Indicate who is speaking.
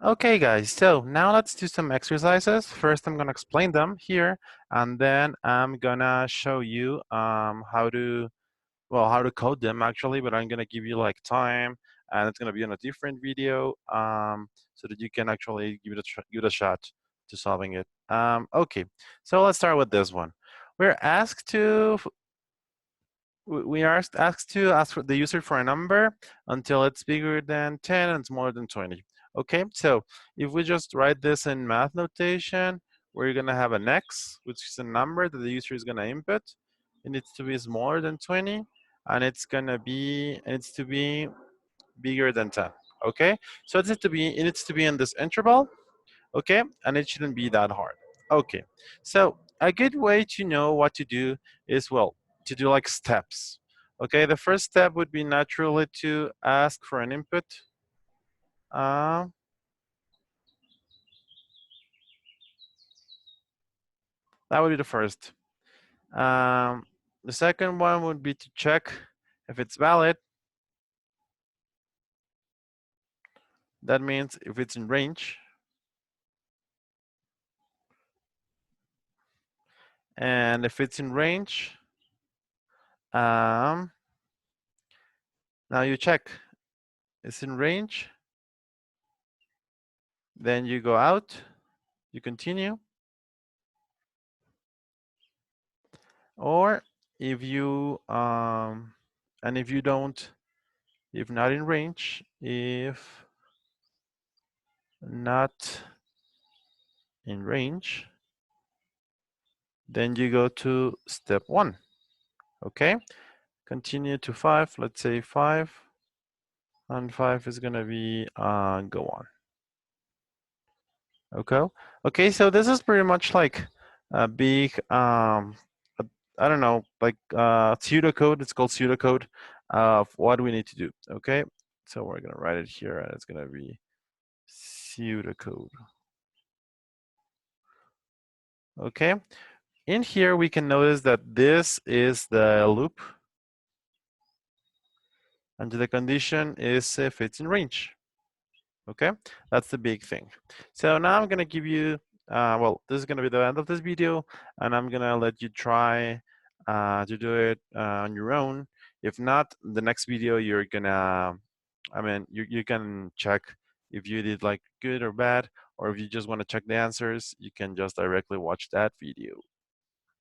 Speaker 1: Okay, guys, so now let's do some exercises. First, I'm gonna explain them here, and then I'm gonna show you how to code them actually, but I'm gonna give you like time, and it's gonna be on a different video, so that you can actually give it a shot to solving it. Okay, so let's start with this one. We're asked to we are asked to ask for the user for a number until it's bigger than 10 and it's more than 20. Okay, so if we just write this in math notation, we're gonna have an x, which is a number that the user is gonna input. It needs to be smaller than 20, and it needs to be bigger than 10. Okay, so it needs to be in this interval. Okay, and it shouldn't be that hard. Okay, so a good way to know what to do is, well, to do like steps. Okay, the first step would be naturally to ask for an input. Uh, that would be the first. The second one would be to check if it's valid. That means if it's in range. And if it's in range, now you check it's in range. Then you go out, you continue. Or if you and if you don't, if not in range, if not in range, then you go to step 1. Okay, continue to 5. Let's say 5, and 5 is gonna be go on. Okay, so this is pretty much like a big I don't know, like pseudocode. It's called pseudocode of what we need to do. Okay, so we're gonna write it here, and it's gonna be pseudocode. Okay, in here we can notice that this is the loop, and the condition is if it's in range. Okay, that's the big thing. So now I'm gonna give you, well, this is gonna be the end of this video, and I'm gonna let you try to do it on your own. If not, the next video you're gonna, I mean, you can check if you did like good or bad, or if you just want to check the answers, you can just directly watch that video.